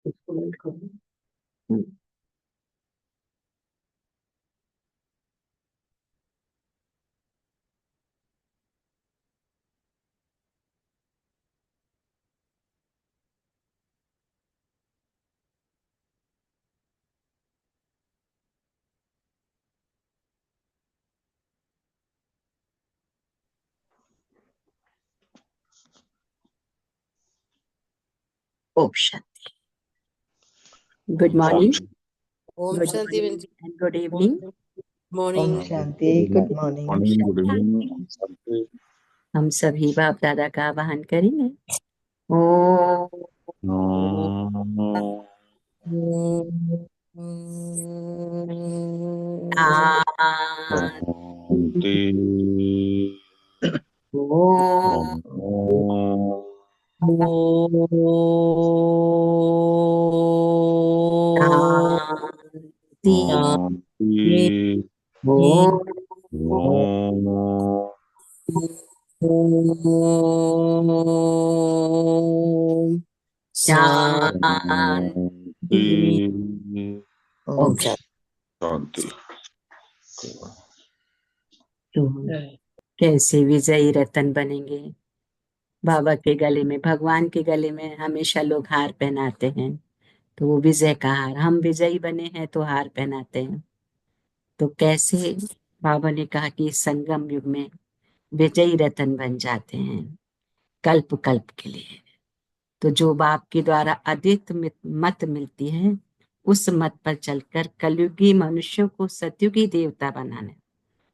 Om Shanti. Good morning, Om good Shanti morning and good evening. Morning. Om Shanti, good morning. Good evening. हम सभी बाप दादा का आवाहन करेंगे। ओम शांति। ओम शांति। कैसे विजयी रतन बनेंगे? बाबा के गले में, भगवान के गले में हमेशा लोग हार पहनाते हैं, तो वो विजय का हार, हम विजयी बने हैं तो हार पहनाते हैं। तो कैसे बाबा ने कहा कि संगम युग में विजयी रतन बन जाते हैं कल्प कल्प के लिए। तो जो बाप के द्वारा अद्वित मत मिलती है, उस मत पर चलकर कलयुगी मनुष्यों को सतयुगी देवता बनाना,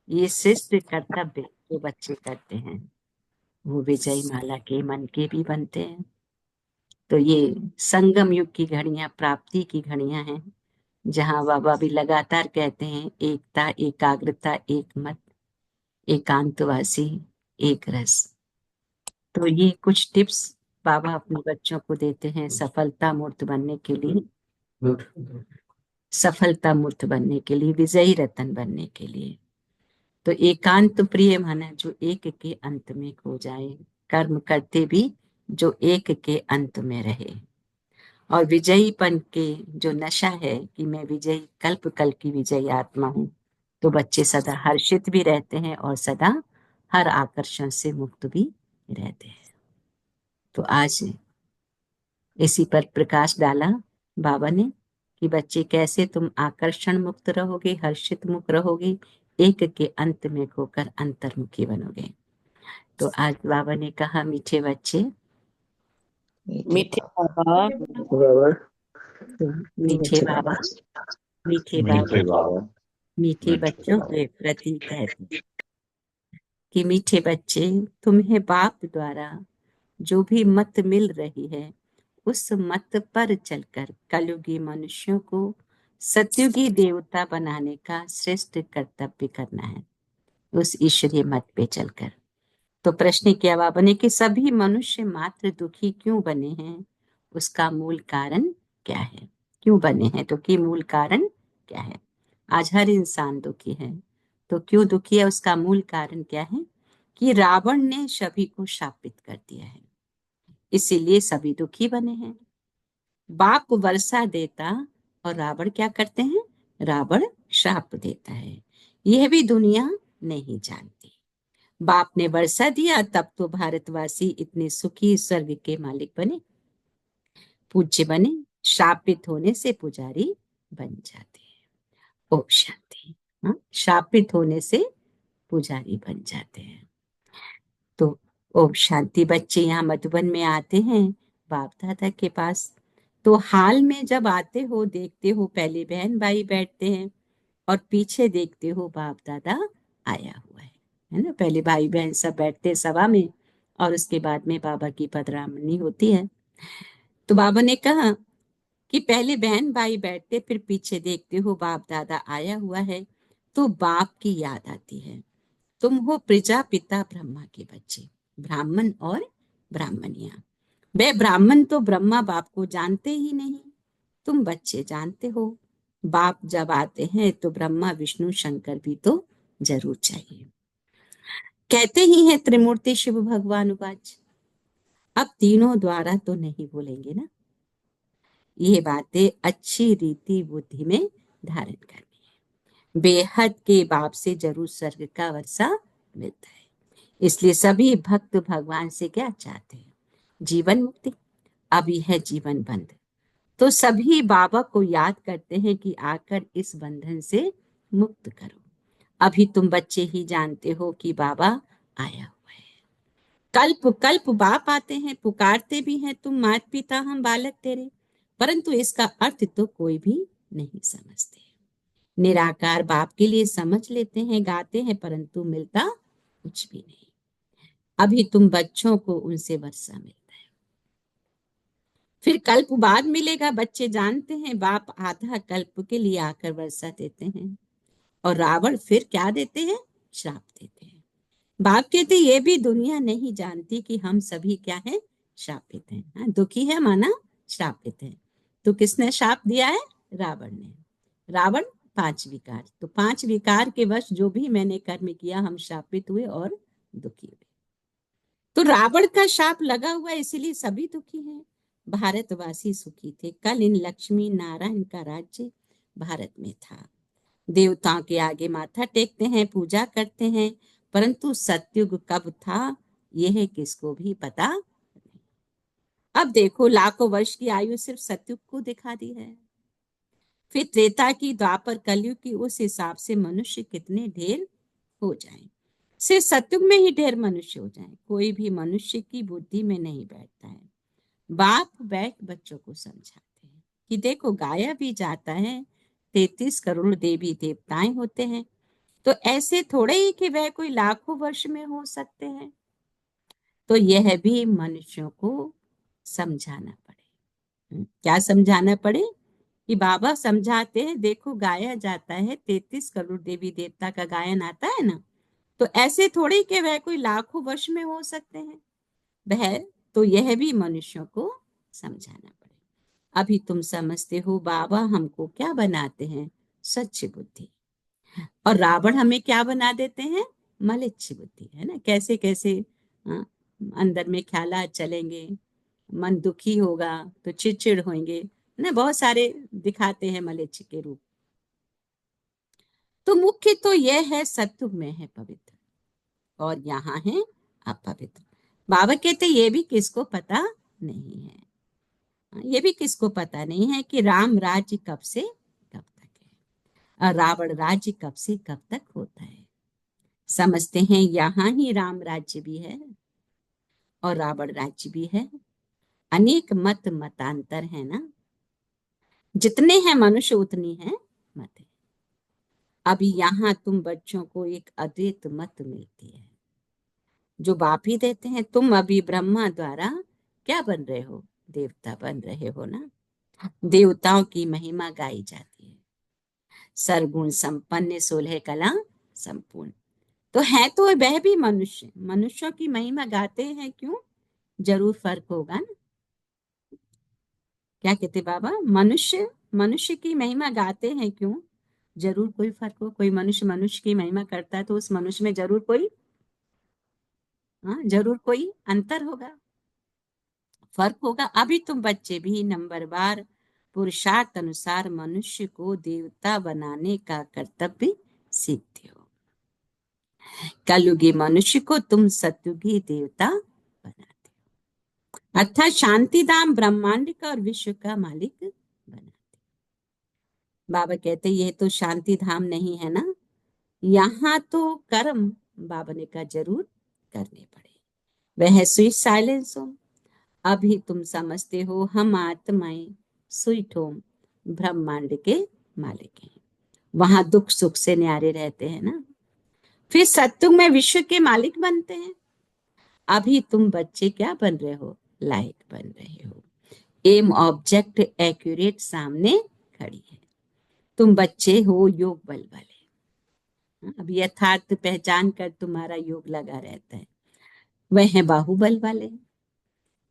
ये श्रेष्ठ कर्तव्य जो बच्चे करते हैं, वो विजय माला के मन के भी बनते हैं। तो ये संगम युग की घड़ियां प्राप्ति की घड़ियां हैं, जहां बाबा भी लगातार कहते हैं एकता, एकाग्रता, एक मत, एकांतवासी, एक रस। तो ये कुछ टिप्स बाबा अपने बच्चों को देते हैं सफलता मूर्त बनने के लिए, सफलता मूर्त बनने के लिए, विजयी रतन बनने के लिए। तो एकांत प्रिय माना जो एक के अंत में खो जाए, कर्म करते भी जो एक के अंत में रहे, और विजयीपन के जो नशा है कि मैं विजयी कल्प कल की विजयी आत्मा हूँ, तो बच्चे सदा हर्षित भी रहते हैं और सदा हर आकर्षण से मुक्त भी रहते हैं। तो आज इसी पर प्रकाश डाला बाबा ने कि बच्चे कैसे तुम आकर्षण मुक्त रहोगे, हर्षित मुक्त रहोगे, एक के अंत में खोकर अंतर्मुखी बनोगे। तो आज बाबा ने कहा मीठे बच्चे, मीठे बाबा, मीठे बाबा, मीठे मीठे बाबा, बाबा, मीठे बच्चों के प्रति कहते कि मीठे बच्चे, तुम्हें बाप द्वारा जो भी मत मिल रही है, उस मत पर चलकर कलयुगी मनुष्यों को सतयुगी देवता बनाने का श्रेष्ठ कर्तव्य करना है, उस ईश्वरीय मत पे चलकर। तो प्रश्न क्या बाबा ने कि सभी मनुष्य मात्र दुखी क्यों बने हैं, उसका मूल कारण क्या है? क्यों बने हैं तो कि मूल कारण क्या है? आज हर इंसान दुखी है, तो क्यों दुखी है, उसका मूल कारण क्या है? कि रावण ने सभी को शापित कर दिया है, इसीलिए सभी दुखी बने हैं। बाप वर्षा देता और रावण क्या करते हैं? रावण श्राप देता है, यह भी दुनिया नहीं जानती। बाप ने वर्षा दिया तब तो भारतवासी इतने सुखी स्वर्ग के मालिक बने, पूज्य बने, शापित होने से पुजारी बन जाते हैं। ओम शांति। हाँ, शापित होने से पुजारी बन जाते हैं। तो ओम शांति। बच्चे यहाँ मधुबन में आते हैं बाप दादा के पास, तो हाल में जब आते हो देखते हो पहले बहन भाई बैठते हैं और पीछे देखते हो बाप दादा आया हुआ है ना। पहले भाई बहन सब बैठते सभा में और उसके बाद में बाबा की पधरामनी होती है। तो बाबा ने कहा कि पहले बहन भाई बैठते, फिर पीछे देखते हो बाप दादा आया हुआ है, तो बाप की याद आती है। तुम हो प्रजापिता ब्रह्मा के बच्चे, ब्राह्मण और ब्राह्मणियां। वे ब्राह्मण तो ब्रह्मा बाप को जानते ही नहीं, तुम बच्चे जानते हो। बाप जब आते हैं तो ब्रह्मा विष्णु शंकर भी तो जरूर चाहिए। कहते ही हैं त्रिमूर्ति शिव भगवान उवाच। अब तीनों द्वारा तो नहीं बोलेंगे ना, ये बातें अच्छी रीति बुद्धि में धारण करनी है। बेहद के बाप से जरूर स्वर्ग का वर्षा मिलता है। इसलिए सभी भक्त भगवान से क्या चाहते हैं? जीवन मुक्ति। अभी है जीवन बंध, तो सभी बाबा को याद करते हैं कि आकर इस बंधन से मुक्त करो। अभी तुम बच्चे ही जानते हो कि बाबा आया हुआ है। कल्प कल्प बाप आते हैं, पुकारते भी हैं, तुम मात पिता हम बालक तेरे, परंतु इसका अर्थ तो कोई भी नहीं समझते। निराकार बाप के लिए समझ लेते हैं, गाते हैं, परंतु मिलता कुछ भी नहीं। अभी तुम बच्चों को उनसे वर्षा मिलता है, फिर कल्प बाद मिलेगा। बच्चे जानते हैं बाप आधा कल्प के लिए आकर वर्षा देते हैं, और रावण फिर क्या देते हैं? श्राप देते हैं। बाप कहते ये भी दुनिया नहीं जानती कि हम सभी क्या है? श्रापित हैं। हाँ, दुखी है माना श्रापित है। तो किसने श्राप दिया है? रावण ने। रावण 5 विकार, तो 5 विकार के वश जो भी मैंने कर्म किया हम श्रापित हुए और दुखी हुए। तो रावण का शाप लगा हुआ है, इसीलिए सभी दुखी हैं। भारतवासी सुखी थे। कल इन लक्ष्मी नारायण का राज्य भारत में था। देवताओं के आगे माथा टेकते हैं, पूजा करते हैं, परंतु सतयुग कब था यह किसको भी पता नहीं। अब देखो लाखों वर्ष की आयु सिर्फ सतयुग को दिखा दी है। फिर त्रेता की, द्वापर, कलयुग की, उस हिसाब से मनुष्य कितने ढेर हो जाएं। सिर्फ सतयुग में ही ढेर मनुष्य हो जाएं। कोई भी मनुष्य की बुद्धि में नहीं बैठता है। बाप बैठ बच्चों को समझाते हैं कि देखो गाया भी जाता है, 33 करोड़ देवी देवताएं होते हैं, तो ऐसे थोड़े ही कि वह कोई लाखों वर्ष में हो सकते हैं। तो यह भी मनुष्यों को समझाना पड़े। क्या समझाना पड़े? कि बाबा समझाते हैं देखो गाया जाता है, 33 करोड़ देवी देवता का गायन आता है ना, तो ऐसे थोड़े कि वह कोई लाखों वर्ष में हो सकते हैं। वह तो यह भी मनुष्यों को समझाना पड़े। अभी तुम समझते हो बाबा हमको क्या बनाते हैं? सच्ची बुद्धि। और रावण हमें क्या बना देते हैं? मलिच्छ बुद्धि, है ना। कैसे कैसे हाँ, अंदर में ख्यालात चलेंगे, मन दुखी होगा तो चिड़चिड़ होंगे ना, बहुत सारे दिखाते हैं मलिच्छ के रूप। तो मुख्य तो यह है सत्युग में है पवित्र और यहाँ है अपवित्र। बाबा कहते ये भी किसको पता नहीं है, ये भी किसको पता नहीं है कि राम राज्य कब से कब तक है और रावण राज्य कब से कब तक होता है। समझते हैं यहाँ ही राम राज्य भी है और रावण राज्य भी है। अनेक मत मतांतर है ना, जितने हैं मनुष्य उतनी है मत है। अभी यहाँ तुम बच्चों को एक अद्वैत मत मिलती है जो बाप ही देते हैं। तुम अभी ब्रह्मा द्वारा क्या बन रहे हो? देवता बन रहे हो ना। देवताओं की महिमा गाई जाती है। सरगुण संपन्न 16 कला संपूर्ण, तो है तो वह भी मनुष्य। मनुष्यों की महिमा गाते हैं क्यों? जरूर फर्क होगा ना। क्या कहते बाबा? मनुष्य मनुष्य की महिमा गाते हैं क्यों? जरूर कोई फर्क हो। कोई मनुष्य मनुष्य की महिमा करता है तो उस मनुष्य में जरूर कोई जरूर कोई अंतर होगा, फर्क होगा। अभी तुम बच्चे भी नंबरवार पुरुषार्थ अनुसार मनुष्य को देवता बनाने का कर्तव्य सीखते हो। कलयुगी मनुष्य को तुम सतयुगी देवता बनाते हो, अर्थात शांति धाम ब्रह्मांड का और विश्व का मालिक बनाते। बाबा कहते ये तो शांति धाम नहीं है ना, यहाँ तो कर्म बाबा ने कहा जरूर करने पड़े। वह स्वीट साइलेंस हो। अभी तुम समझते हो हम आत्माएं स्वीट होम ब्रह्मांड के मालिक हैं, वहां दुख सुख से न्यारे रहते हैं ना। फिर सत्युग में विश्व के मालिक बनते हैं। अभी तुम बच्चे क्या बन रहे हो? लायक बन रहे हो। एम ऑब्जेक्ट एक्यूरेट सामने खड़ी है। तुम बच्चे हो योग बल वाले। अब यथार्थ पहचान कर तुम्हारा योग लगा रहता है। वह है बाहुबल वाले।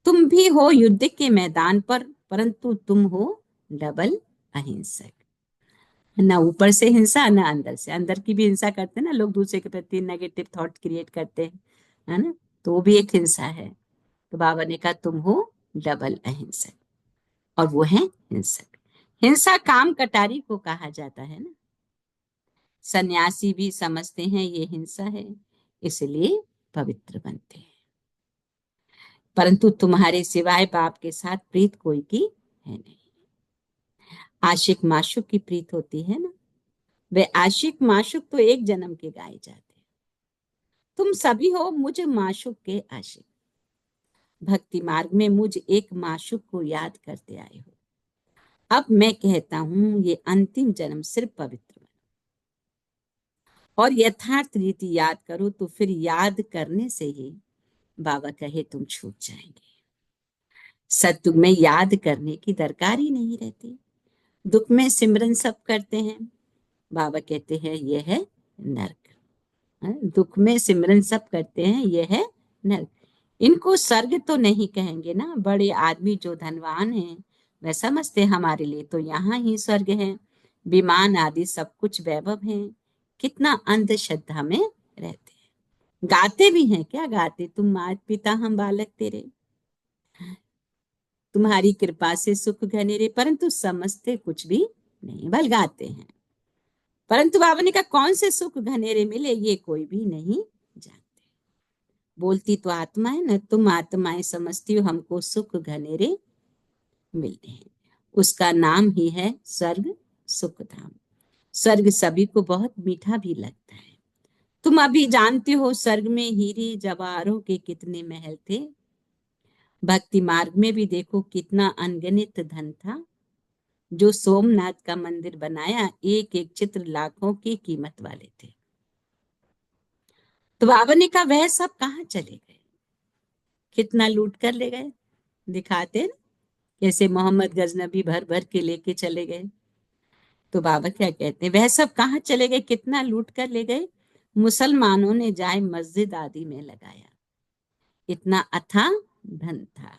तुम भी हो युद्ध के मैदान पर, परंतु तुम हो डबल अहिंसक। ना ऊपर से हिंसा ना अंदर से। अंदर की भी हिंसा करते हैं ना लोग, दूसरे के प्रति नेगेटिव थॉट क्रिएट करते हैं, है ना, तो वो भी एक हिंसा है। तो बाबा ने कहा तुम हो डबल अहिंसक। और वो है हिंसक। हिंसा काम कटारी को कहा जाता है ना। सन्यासी भी समझते हैं ये हिंसा है, इसलिए पवित्र बनते हैं। परंतु तुम्हारे सिवाय बाप के साथ प्रीत कोई की है नहीं। आशिक माशुक की प्रीत होती है ना, वे आशिक माशुक तो एक जन्म के गाए जाते हैं। तुम सभी हो मुझ माशुक के आशिक। भक्ति मार्ग में मुझ एक माशुक को याद करते आए हो। अब मैं कहता हूं ये अंतिम जन्म सिर्फ पवित्र बनो और यथार्थ रीति याद करो, तो फिर याद करने से ही बाबा कहे तुम छूट जाएंगे। सत्युग में याद करने की दरकार ही नहीं रहती। दुख में सिमरन सब करते हैं, बाबा कहते हैं ये है नर्क। दुख में सिमरन सब करते हैं, ये है नर्क। इनको स्वर्ग तो नहीं कहेंगे ना। बड़े आदमी जो धनवान हैं वह समझते हमारे लिए तो यहाँ ही स्वर्ग है, विमान आदि सब कुछ वैभव है। कितना अंधश्रद्धा में रहते हैं। गाते भी हैं, क्या गाते? तुम मात पिता हम बालक तेरे, तुम्हारी कृपा से सुख घनेरे, परंतु समझते कुछ भी नहीं, बल गाते हैं। परंतु बाबा ने कहा कौन से सुख घनेरे मिले ये कोई भी नहीं जानते। बोलती तो आत्मा है ना, तुम आत्माएं समझती हो हमको सुख घनेरे मिलते हैं। उसका नाम ही है स्वर्ग सुख धाम। स्वर्ग सभी को बहुत मीठा भी लगता है। तुम अभी जानते हो स्वर्ग में हीरे जवाहरों के कितने महल थे। भक्ति मार्ग में भी देखो कितना अनगिनत धन था। जो सोमनाथ का मंदिर बनाया, एक एक चित्र लाखों की कीमत वाले थे। तो बाबा ने कहा वह सब कहाँ चले गए? कितना लूट कर ले गए। दिखाते हैं ना, जैसे मोहम्मद गजनबी भर भर के लेके चले गए। तो बाबा क्या कहते हैं, वह सब कहाँ चले गए, कितना लूट कर ले गए? मुसलमानों ने जाए मस्जिद आदि में लगाया, इतना अथाह धन था।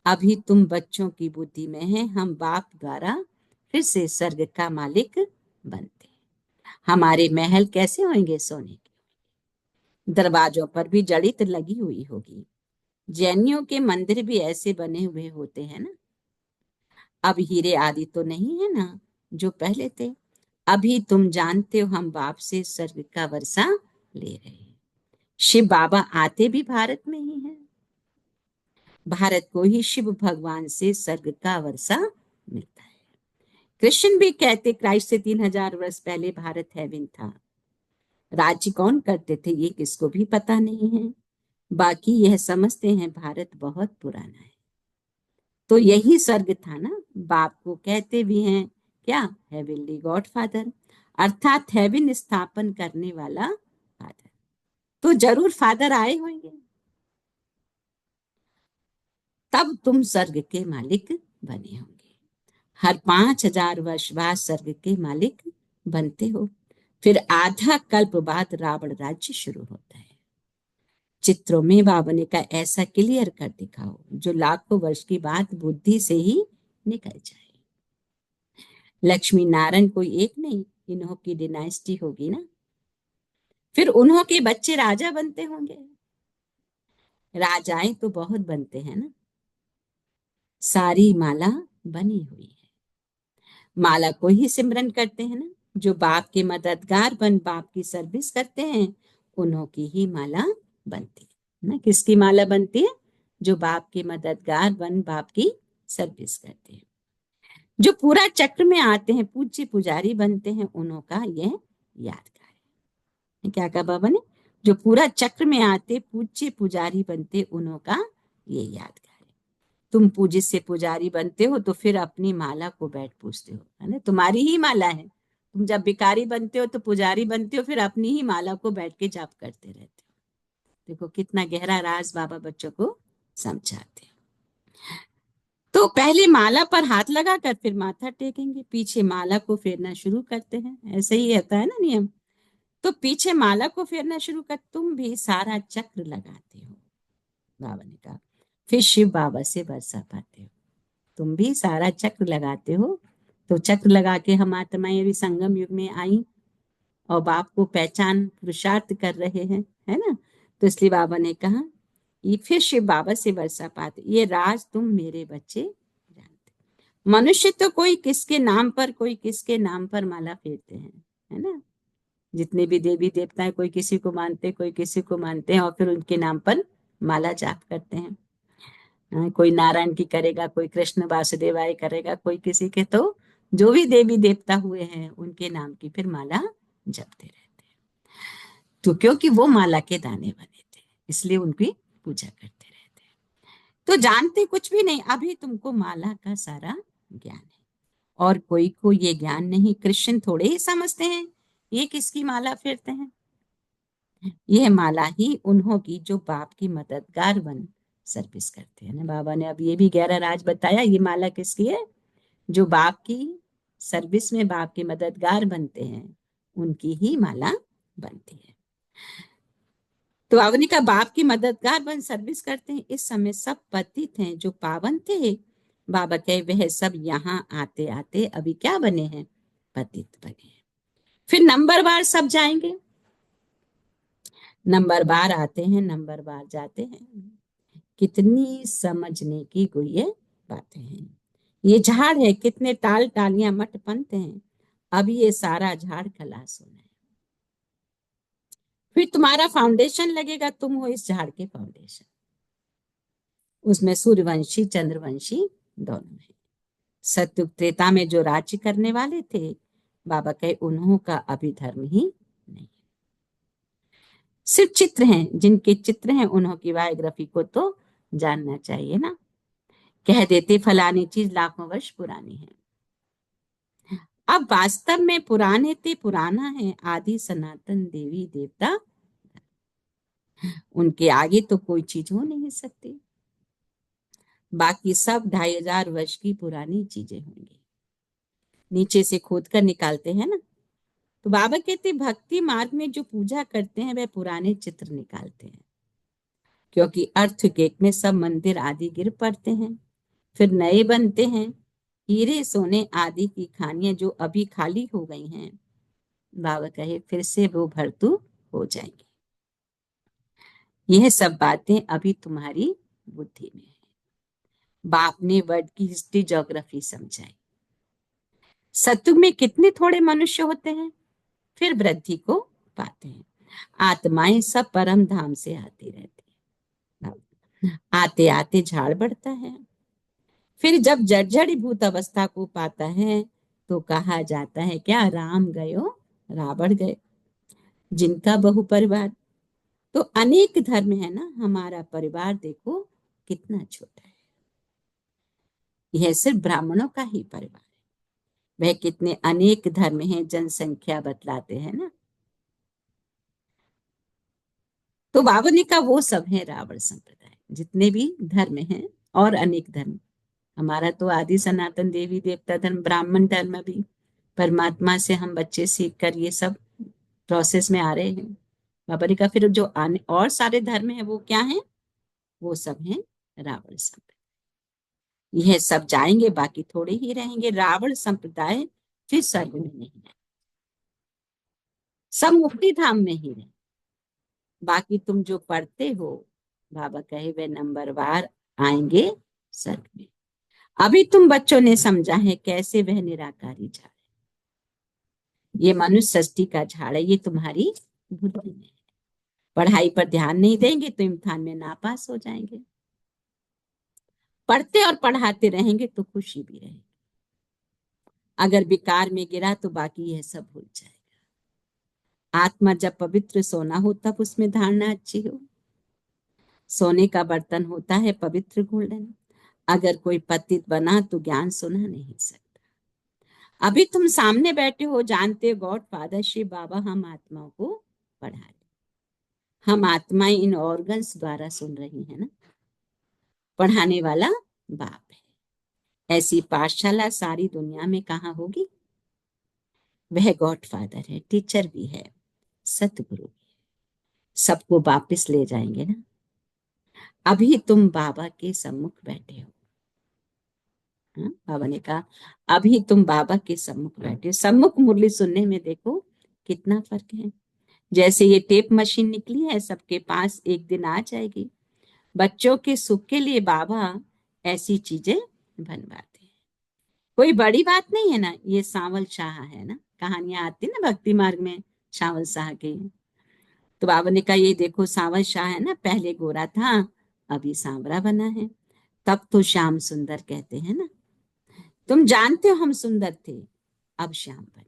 अभी तुम बच्चों की बुद्धि में है, हम बाप द्वारा फिर से स्वर्ग का मालिक बनते। हमारे महल कैसे होंगे? सोने के। दरवाजों पर भी जड़ित लगी हुई होगी। जैनियों के मंदिर भी ऐसे बने हुए होते हैं ना। अब हीरे आदि तो नहीं है ना जो पहले थे। अभी तुम जानते हो हम बाप से स्वर्ग का वर्षा ले रहे हैं। शिव बाबा आते भी भारत में ही हैं। भारत को ही शिव भगवान से स्वर्ग का वर्षा मिलता है। कृष्ण भी कहते क्राइस्ट से 3000 वर्ष पहले भारत हेवन था। राज्य कौन करते थे ये किसको भी पता नहीं है। बाकी यह समझते हैं भारत बहुत पुराना है। तो यही स्वर्ग था ना। बाप को कहते भी हैं क्या? हेवनली गॉड फादर, अर्थात हेवन स्थापन करने वाला फादर। तो जरूर फादर आए होंगे, तब तुम स्वर्ग के मालिक बने होंगे। हर 5000 वर्ष बाद स्वर्ग के मालिक बनते हो। फिर आधा कल्प बाद रावण राज्य शुरू होता है। चित्रों में बाबा ने कहा ऐसा क्लियर कर दिखाओ जो लाखों वर्ष की बात बुद्धि से ही निकल जाए। लक्ष्मी नारायण कोई एक नहीं, इन्हों की डिनाइस्टी होगी ना। फिर उन्हों के बच्चे राजा बनते होंगे। राजाएं तो बहुत बनते हैं ना। सारी माला बनी हुई है। माला को ही सिमरन करते हैं ना। जो बाप के मददगार बन बाप की सर्विस करते हैं, उन्हों की ही माला बनती है ना। किसकी माला बनती है? जो बाप के मददगार बन बाप की सर्विस करते हैं। जो पूरा चक्र में आते हैं, पूज्य पुजारी बनते हैं, उन्हों का यह यादगार है। क्या कहा बाबा ने? जो पूरा चक्र में आते पूज्य पुजारी बनते, उन्हों का ये यादगार है। तुम पूज्य से पुजारी बनते हो तो फिर अपनी माला को बैठ पूछते हो, है ना। तुम्हारी ही माला है। तुम जब भिखारी बनते हो तो पुजारी बनते हो, फिर अपनी ही माला को बैठ के जाप करते रहते हो। देखो कितना गहरा राज बाबा बच्चों को समझाते हैं। तो पहले माला पर हाथ लगाकर फिर माथा टेकेंगे, पीछे माला को फेरना शुरू करते हैं। ऐसे ही रहता है ना नियम। तो पीछे माला को फेरना शुरू कर, तुम भी सारा चक्र लगाते हो। बाबा ने कहा फिर शिव बाबा से वर्षा पाते हो। तुम भी सारा चक्र लगाते हो। तो चक्र लगा के हम आत्माएं भी संगम युग में आई और बाप को पहचान पुरुषार्थ कर रहे हैं, है ना। तो इसलिए बाबा ने कहा ये फिर शिव बाबा से वर्षा पाते, ये राज तुम मेरे बच्चे जानते मनुष्य तो कोई किसके नाम पर, कोई किसके नाम पर माला फेरते हैं, है ना। जितने भी देवी देवता हैं, कोई किसी को मानते हैं, कोई किसी को मानते हैं, और फिर उनके नाम पर माला जाप करते हैं। कोई नारायण की करेगा, कोई कृष्ण वासुदेवाय करेगा, कोई किसी के, तो जो भी देवी देवता हुए हैं उनके नाम की फिर माला जपते रहते हैं। तो क्योंकि वो माला के दाने बने थे, इसलिए उनकी पूजा करते रहते हैं। तो जानते कुछ भी नहीं, अभी तुमको माला का सारा ज्ञान है, और कोई को ये ज्ञान नहीं। कृष्ण थोड़े ही समझते हैं ये किसकी माला फेरते हैं। यह माला ही उन्हों की जो बाप की मददगार बन सर्विस करते हैं ना। बाबा ने अब ये भी गहरा राज बताया, ये माला किसकी है, जो बाप की सर्विस में बाप के मददगार बनते हैं, उनकी ही माला बनती है। तो बाबा ने कहा बाप की मददगार बन सर्विस करते हैं। इस समय सब पतित हैं, जो पावन थे, बाबा कहे वह सब यहाँ आते आते अभी क्या बने हैं, पतित बने हैं। फिर नंबर बार सब जाएंगे, नंबर बार आते हैं, नंबर बार जाते हैं। कितनी समझने की ये बातें हैं। ये झाड़ है, कितने टाल टालियां मट पंथ हैं, अभी ये सारा झाड़ खलास होना है। फिर तुम्हारा फाउंडेशन लगेगा, तुम हो इस झाड़ के फाउंडेशन। उसमें सूर्यवंशी चंद्रवंशी दोनों है। सत्युग त्रेता में जो राज्य करने वाले थे, बाबा कहे उन्हों का अभी धर्म ही नहीं। सिर्फ चित्र हैं, जिनके चित्र हैं उन्हों की बायोग्राफी को तो जानना चाहिए ना। कह देते फलानी चीज लाखों वर्ष पुरानी है। अब वास्तव में पुराने ते पुराना है, आदि सनातन देवी देवता, उनके आगे तो कोई चीज हो नहीं सकती। बाकी सब 2500 वर्ष की पुरानी चीजें होंगी। नीचे से खोद कर निकालते हैं ना। तो बाबा कहते भक्ति मार्ग में जो पूजा करते हैं वह पुराने चित्र निकालते हैं, क्योंकि अर्थक्वेक में सब मंदिर आदि गिर पड़ते हैं, फिर नए बनते हैं। हीरे सोने आदि की खानियां जो अभी खाली हो गई हैं, बाबा कहे फिर से वो भरतू हो जाएंगी। यह सब बातें अभी तुम्हारी बुद्धि में है। बाप ने वर्ड की हिस्ट्री ज्योग्राफी समझाई। सत्युग में कितने थोड़े मनुष्य होते हैं, फिर वृद्धि को पाते हैं। आत्माएं सब परम धाम से आती रहती है, आते आते झाड़ बढ़ता है। फिर जब जर्जरीभूत अवस्था को पाता है तो कहा जाता है क्या, राम गयो रावण गए। जिनका बहु परिवार, तो अनेक धर्म है ना, हमारा परिवार देखो कितना छोटा है। यह सिर्फ ब्राह्मणों का ही परिवार है, वह कितने अनेक धर्म हैं, जनसंख्या बतलाते हैं ना। तो बाबा ने कहा वो सब है रावण संप्रदाय, जितने भी धर्म हैं और अनेक धर्म। हमारा तो आदि सनातन देवी देवता धर्म, ब्राह्मण धर्म भी परमात्मा से हम बच्चे सीख कर ये सब प्रोसेस में आ रहे हैं। बाबा ने कहा फिर जो आने और सारे धर्म है वो क्या है, वो सब है रावण संप्रदाय। यह सब जाएंगे, बाकी थोड़े ही रहेंगे। रावण संप्रदाय फिर स्वर्ग में नहीं है, सब मुक्ति धाम में ही रहे। बाकी तुम जो पढ़ते हो, बाबा कहे वे नंबरवार आएंगे स्वर्ग में। अभी तुम बच्चों ने समझा है कैसे वह निराकारी झाड़ है, ये मनुष्य सृष्टि का झाड़ है, ये तुम्हारी बुद्धि में है। पढ़ाई पर ध्यान नहीं देंगे तो इम्तिहान में नापास हो जाएंगे। पढ़ते और पढ़ाते रहेंगे तो खुशी भी रहेगी। अगर विकार में गिरा तो बाकी यह सब भूल जाएगा। आत्मा जब पवित्र सोना हो तब उसमें धारणा अच्छी हो। सोने का बर्तन होता है पवित्र गोल्डन। अगर कोई पतित बना तो ज्ञान सुना नहीं सकता। अभी तुम सामने बैठे हो, जानते हो गॉड फादर शिव बाबा हम आत्माओं को पढ़ा रहे। हम आत्माएं इन ऑर्गन्स द्वारा सुन रही है ना। पढ़ाने वाला बाप है। ऐसी पाठशाला सारी दुनिया में कहाँ होगी। वह गॉड फादर है, टीचर भी है, सतगुरु भी है। सबको वापिस ले जाएंगे ना। अभी तुम बाबा के सम्मुख बैठे हो। बाबा ने कहा अभी तुम बाबा के सम्मुख बैठे हो। सम्मुख मुरली सुनने में देखो कितना फर्क है। जैसे ये टेप मशीन निकली है, सबके पास एक दिन आ जाएगी। बच्चों के सुख के लिए बाबा ऐसी चीजें बनवाते हैं। कोई बड़ी बात नहीं है ना। ये सांवल शाह है ना, कहानियां आती ना भक्ति मार्ग में सांवल शाह की। तो बाबा ने कहा ये देखो सांवल शाह है ना, पहले गोरा था अभी सांवरा बना है। तब तो श्याम सुंदर कहते हैं ना। तुम जानते हो हम सुंदर थे, अब श्याम बने।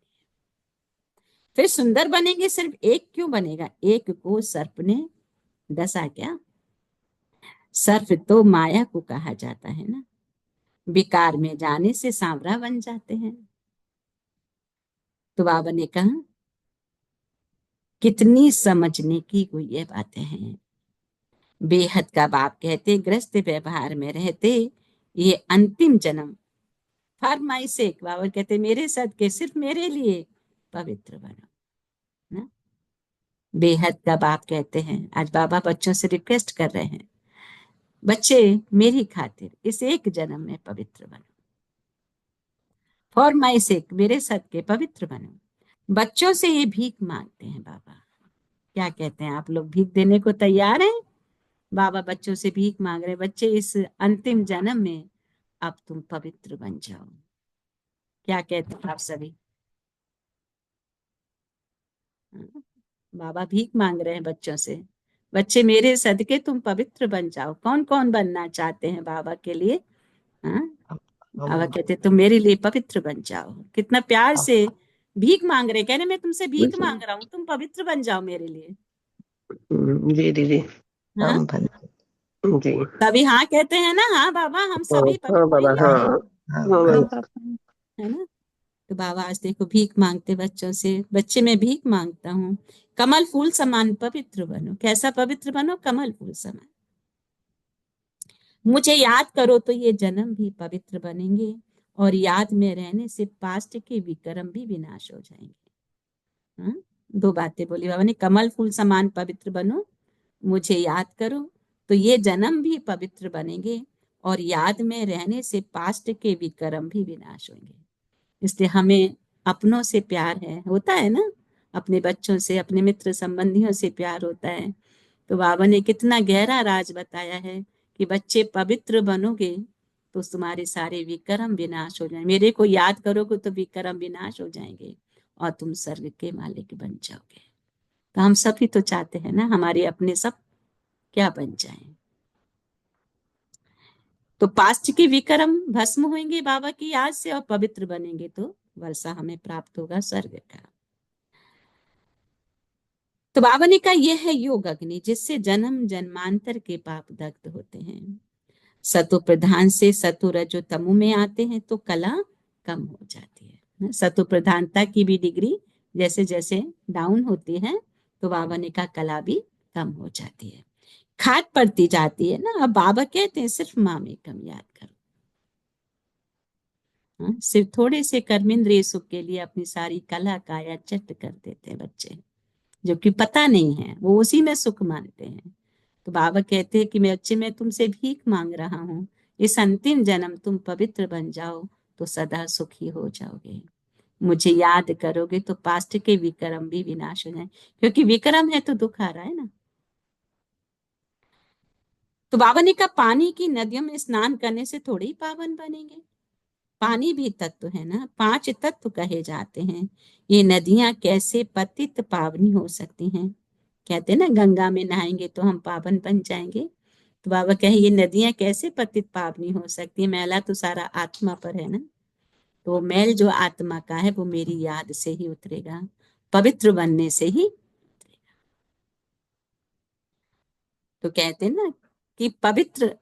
फिर सुंदर बनेंगे, सिर्फ एक क्यों बनेगा? एक को सर्प ने डसा क्या? सर्प तो माया को कहा जाता है ना। विकार में जाने से सांवरा बन जाते हैं। तो बाबा ने कहा कितनी समझने की कोई ये बातें हैं। बेहद का बाप कहते ग्रस्त व्यवहार में रहते ये अंतिम जन्म फॉर माई सेक, बाबा कहते मेरे सदके, सिर्फ मेरे लिए पवित्र बनो ना। बेहद का बाप कहते हैं, आज बाबा बच्चों से रिक्वेस्ट कर रहे हैं, बच्चे मेरी खातिर इस एक जन्म में पवित्र बनो, फॉर माई सेक, मेरे सदके पवित्र बनो। बच्चों से ये भीख मांगते हैं बाबा। क्या कहते हैं, आप लोग भीख देने को तैयार हैं? बाबा बच्चों से भीख मांग रहे, बच्चे इस अंतिम जन्म में अब तुम पवित्र बन जाओ। क्या कहते हैं आप सभी? बाबा भीख मांग रहे हैं बच्चों से, बच्चे मेरे सदके तुम पवित्र बन जाओ। कौन कौन बनना चाहते हैं बाबा के लिए? हाँ, बाबा कहते तुम मेरे लिए पवित्र बन जाओ। कितना प्यार से भीख मांग रहे, कह रहे मैं तुमसे भीख मांग रहा हूँ, तुम पवित्र बन जाओ मेरे लिए। जी दीदी। हाँ जी सभी हाँ कहते हैं ना, हाँ बाबा हम सभी हाँ पवित्र बाबा, ही हाँ हैं, हाँ बाबा। है ना। तो बाबा आज देखो भीख मांगते बच्चों से, बच्चे मैं भीख मांगता हूँ, कमल फूल समान पवित्र बनो। कैसा पवित्र बनो? कमल फूल समान। मुझे याद करो तो ये जन्म भी पवित्र बनेंगे, और याद में रहने से पास्ट के विक्रम भी विनाश हो जाएंगे। हाँ? दो बातें बोली बाबा ने, कमल फूल समान पवित्र बनो, मुझे याद करो तो ये जन्म भी पवित्र बनेंगे, और याद में रहने से पास्ट के विक्रम भी विनाश होंगे। इसलिए हमें अपनों से प्यार है, होता है ना, अपने बच्चों से, अपने मित्र संबंधियों से प्यार होता है। तो बाबा ने कितना गहरा राज बताया है कि बच्चे पवित्र बनोगे तो तुम्हारे सारे विक्रम विनाश हो जाएंगे। मेरे को याद करोगे तो विक्रम विनाश हो जाएंगे और तुम स्वर्ग के मालिक बन जाओगे। तो हम सभी तो चाहते हैं ना हमारे अपने सब क्या बन जाएं। तो पास्ट के विक्रम भस्म होंगे बाबा की याद से, और पवित्र बनेंगे तो वर्षा हमें प्राप्त होगा स्वर्ग का। तो बाबा ने कहा यह है योग अग्नि, जिससे जन्म जन्मांतर के पाप दग्ध होते हैं। सतो प्रधान से सतो रजो तमु में आते हैं तो कला कम हो जाती है। सतो प्रधानता की भी डिग्री जैसे जैसे डाउन होती है तो बाबा ने कहा कला भी कम हो जाती है, खाट पड़ती जाती है ना। अब बाबा कहते हैं सिर्फ माम एकम याद करो। हाँ, सिर्फ थोड़े से कर्मेंद्रिय सुख के लिए अपनी सारी कला काया चट कर देते हैं बच्चे, जो कि पता नहीं है, वो उसी में सुख मानते हैं। तो बाबा कहते हैं कि मैं बच्चे मैं तुमसे भीख मांग रहा हूँ, इस अंतिम जन्म तुम पवित्र बन जाओ तो सदा सुखी हो जाओगे। मुझे याद करोगे तो पास्ट के विक्रम भी विनाश हो जाए, क्योंकि विक्रम है तो दुख आ रहा है ना। तो बाबा ने कहा पानी की नदियों में स्नान करने से थोड़ी ही पावन बनेंगे। पानी भी तत्व है ना, 5 तत्व कहे जाते हैं। ये नदियां कैसे पतित पावनी हो सकती हैं? कहते हैं ना गंगा में नहाएंगे तो हम पावन बन जाएंगे। तो बाबा कहे ये नदियां कैसे पतित पावनी हो सकती है? मैला तो सारा आत्मा पर है ना। तो मैल जो आत्मा का है वो मेरी याद से ही उतरेगा, पवित्र बनने से ही। तो कहते हैं ना कि पवित्र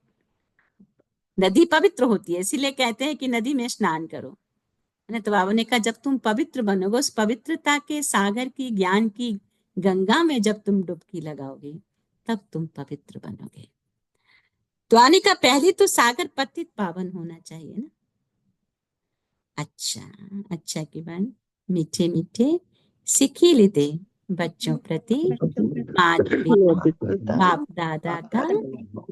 नदी पवित्र होती है, इसीलिए कहते हैं कि नदी में स्नान करो, है ना। तो बाबा ने कहा जब तुम पवित्र बनोगे, उस पवित्रता के सागर की ज्ञान की गंगा में जब तुम डुबकी लगाओगे तब तुम पवित्र बनोगे। तो आने का पहले तो सागर पतित पावन होना चाहिए ना। अच्छा अच्छा की बात, मीठे मीठे सिखिल दे बच्चों प्रति मात पिता बाप दादा का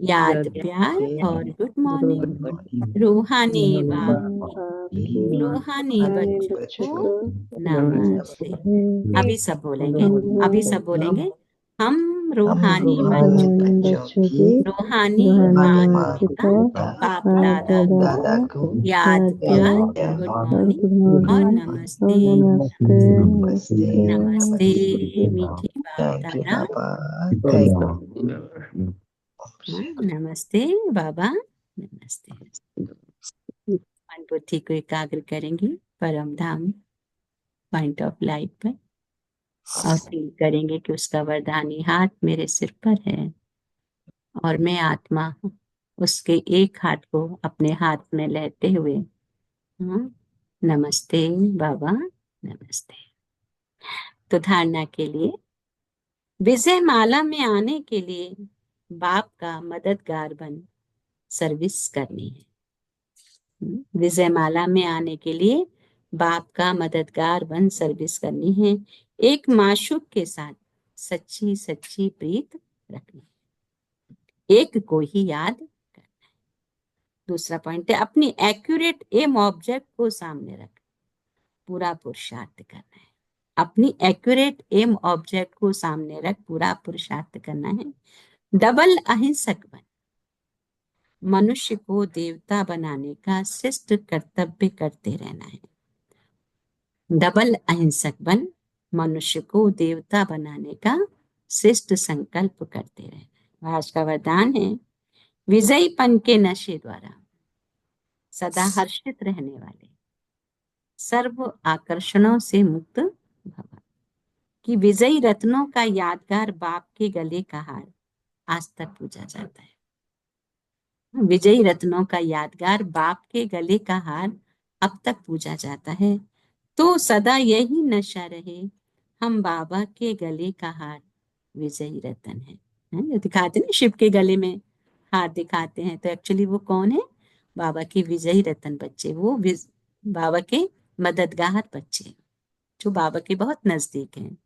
याद प्यार और गुड मॉर्निंग। रूहानी बाप की रूहानी बच्चों को नमस्ते। अभी सब बोलेंगे, अभी सब बोलेंगे। हम रूहानी रूहानी बच्चों बच्चों की रूहानी रूहानी माँ माँ पिता पिता बाप बाप दादा दादा को को याद प्यार याद गुड प्यार और मॉर्निंग गुड और मॉर्निंग नमस्ते। और नमस्ते नमस्ते नमस्ते नमस्ते। मीठे बाप थैंक यू दादा। पापा, थैंक यू। नमस्ते बाबा, नमस्ते। मन बुद्धि को एकाग्र करेंगे परम धाम पॉइंट ऑफ लाइट पर और फील करेंगे कि उसका वरदानी हाथ मेरे सिर पर है और मैं आत्मा हूँ। उसके एक हाथ को अपने हाथ में लेते हुए नमस्ते बाबा, नमस्ते। तो धारणा के लिए विजय माला में आने के लिए बाप का मददगार बन सर्विस करनी है। विजय माला में आने के लिए बाप का मददगार बन सर्विस करनी है। एक माशूक के साथ सच्ची सच्ची प्रीत रखनी है। एक को ही याद करना है। दूसरा पॉइंट है अपनी एक्यूरेट एम ऑब्जेक्ट को सामने रख पूरा पुरुषार्थ करना है। अपनी एक्यूरेट एम ऑब्जेक्ट को सामने रख पूरा पुरुषार्थ करना है। डबल अहिंसक बन मनुष्य को देवता बनाने का श्रेष्ठ कर्तव्य करते रहना है। डबल अहिंसक बन मनुष्य को देवता बनाने का श्रेष्ठ संकल्प करते रहना है। आज का वरदान है विजयीपन के नशे द्वारा सदा हर्षित रहने वाले सर्व आकर्षणों से मुक्त भव। कि विजयी रत्नों का यादगार बाप के गले का हार आज तक पूजा जाता है। विजयी रत्नों का यादगार बाप के गले का हार अब तक पूजा जाता है। तो सदा यही नशा रहे हम बाबा के गले का हार विजयी रतन है। जो दिखाते ना शिव के गले में हार दिखाते हैं तो एक्चुअली वो कौन है? बाबा के विजयी रतन बच्चे, वो बाबा के मददगार बच्चे जो बाबा के बहुत नजदीक हैं।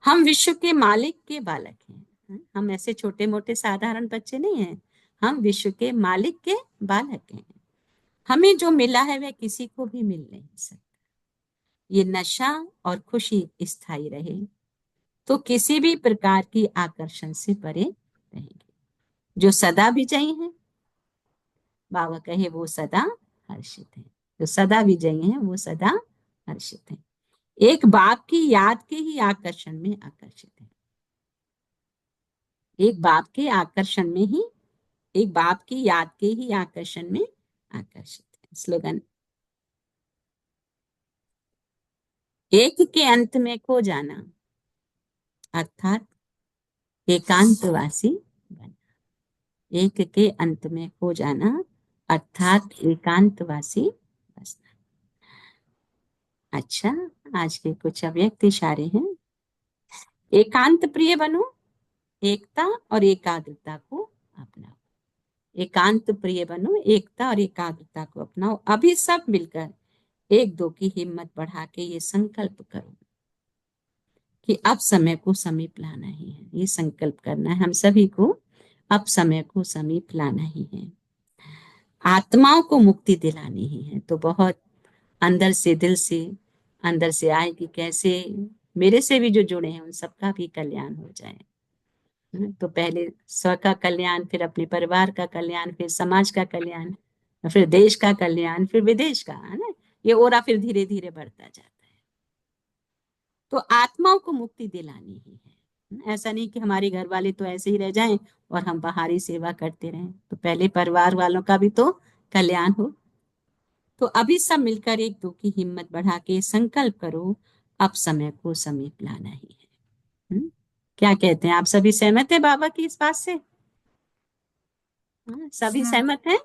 हम विश्व के मालिक के बालक हैं। हम ऐसे छोटे मोटे साधारण बच्चे नहीं हैं, हम विश्व के मालिक के बालक हैं। हमें जो मिला है वह किसी को भी मिल नहीं सकता। ये नशा और खुशी स्थायी रहे तो किसी भी प्रकार की आकर्षण से परे रहेंगे। जो सदा विजयी हैं बाबा कहे वो सदा हर्षित हैं। जो सदा विजयी हैं वो सदा हर्षित हैं। एक बाप की याद के ही आकर्षण में आकर्षित है। एक बाप के आकर्षण में ही एक बाप की याद के ही आकर्षण में आकर्षित है। स्लोगन एक के अंत में खो जाना अर्थात एकांतवासी बना। एक के अंत में खो जाना अर्थात एकांतवासी बसना। अच्छा, आज के कुछ अव्यक्त इशारे हैं। एकांत प्रिय बनो, एकता और एकाग्रता को अपनाओ। एकांत प्रिय बनो, एकता और एकाग्रता को अपनाओ। अभी सब मिलकर एक दो की हिम्मत बढ़ा के ये संकल्प करो कि अब समय को समीप लाना ही है। ये संकल्प करना है हम सभी को, अब समय को समीप लाना ही है। आत्माओं को मुक्ति दिलानी ही है। तो बहुत अंदर से दिल से अंदर से आए कि कैसे मेरे से भी जो जुड़े हैं उन सबका भी कल्याण हो जाए। तो पहले स्व का कल्याण, फिर अपने परिवार का कल्याण, फिर समाज का कल्याण, फिर देश का कल्याण, फिर विदेश का, है ना। ये ओरा फिर धीरे धीरे बढ़ता जाता है। तो आत्माओं को मुक्ति दिलानी ही है। ऐसा नहीं कि हमारे घर वाले तो ऐसे ही रह जाएं और हम बाहरी सेवा करते रहें। तो पहले परिवार वालों का भी तो कल्याण हो। तो अभी सब मिलकर एक दो की हिम्मत बढ़ा के संकल्प करो अब समय को समीप लाना ही है। क्या कहते हैं आप सभी सहमत है बाबा की इस बात से? सभी सहमत हैं?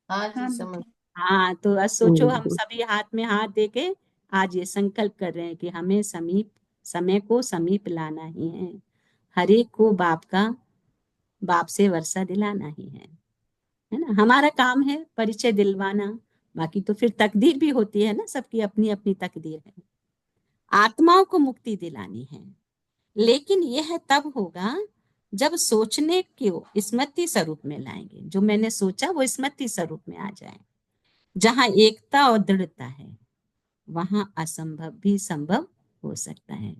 हाँ जी, समझ। हाँ, तो आज सोचो हम सभी हाथ में हाथ देके आज ये संकल्प कर रहे हैं कि हमें समय को समीप लाना ही है। हर एक को बाप से वर्षा दिलाना ही है ना। हमारा काम है परिचय दिलवाना, बाकी तो फिर तकदीर भी होती है ना, सबकी अपनी अपनी तकदीर है। आत्माओं को मुक्ति दिलानी है, लेकिन यह तब होगा जब सोचने को स्मृति स्वरूप में लाएंगे। जो मैंने सोचा वो स्मृति स्वरूप में आ जाए। जहां एकता और दृढ़ता है वहां असंभव भी संभव हो सकता है।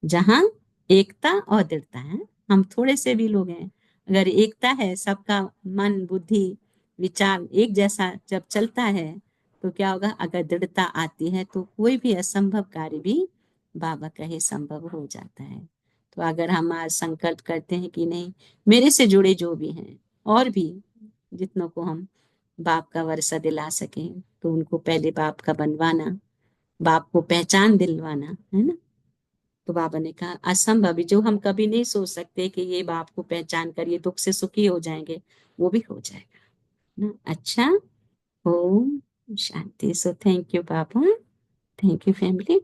जहां एकता और दृढ़ता है। हम थोड़े से भी लोग हैं, अगर एकता है, सबका मन बुद्धि विचार एक जैसा जब चलता है तो क्या होगा, अगर दृढ़ता आती है तो कोई भी असंभव कार्य भी बाबा कहे संभव हो जाता है। तो अगर हम आज संकल्प करते हैं कि नहीं, मेरे से जुड़े जो भी हैं और भी जितनों को हम बाप का वर्षा दिला सकें, तो उनको पहले बाप का बनवाना, बाप को पहचान दिलवाना है ना। तो बाबा ने कहा असंभव, जो हम कभी नहीं सोच सकते कि ये बाप को पहचान कर ये दुख से सुखी हो जाएंगे, वो भी हो जाएगा ना। अच्छा, ओम शांति। सो थैंक यू बाबा, थैंक यू फैमिली।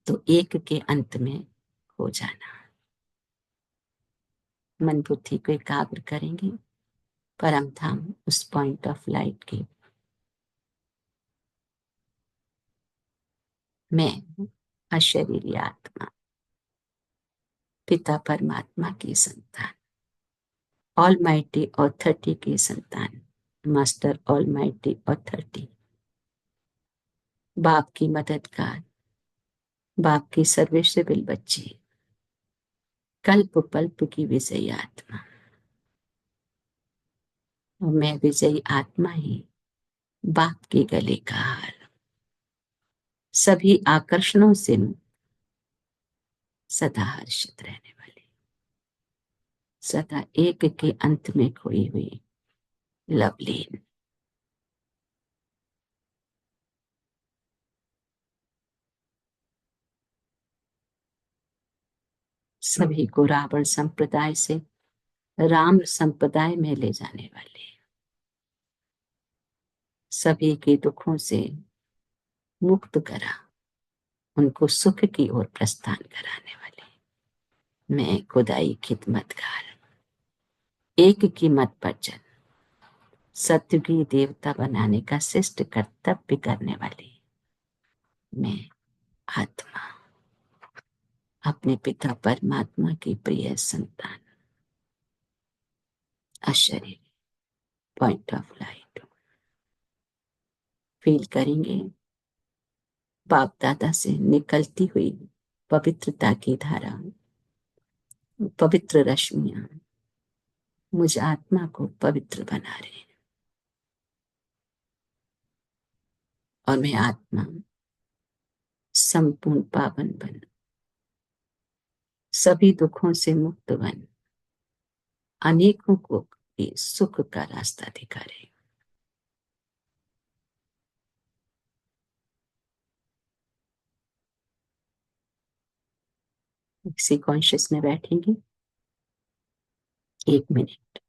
तो एक के अंत में हो जाना, मन बुद्धि को एकाग्र करेंगे परम धाम, उस पॉइंट ऑफ लाइट की। मैं अशरीरी आत्मा, पिता परमात्मा की संतान, ऑल माइटी ऑथरिटी की संतान, मास्टर ऑल माइटी ऑथरिटी, बाप की मददगार, बाप की सर्विसेबल बच्ची, कल्प पल्प की विजयी आत्मा। और मैं विजयी आत्मा ही बाप के गले का हार, सभी आकर्षणों से सदा हर्षित रहने वाली, सदा एक के अंत में खोई हुई लवलीन। सभी को रावण संप्रदाय से राम संप्रदाय में ले जाने वाली, सभी के दुखों से मुक्त करा, उनको सुख की ओर प्रस्थान कराने वाली मैं खुदाई खिदमतगार, एक की मत पर चल, सत्य की देवता बनाने का श्रेष्ठ कर्तव्य करने वाली मैं आत्मा, अपने पिता परमात्मा की प्रिय संतान, अशरीरी पॉइंट ऑफ लाइट। फील करेंगे बाप दादा से निकलती हुई पवित्रता की धारा, पवित्र रश्मियां मुझ आत्मा को पवित्र बना रहे हैं, और मैं आत्मा संपूर्ण पावन बन, सभी दुखों से मुक्त बन, अनेकों को सुख का रास्ता दिखा रहे। इसी कॉन्शियस में बैठेंगे 1 मिनट।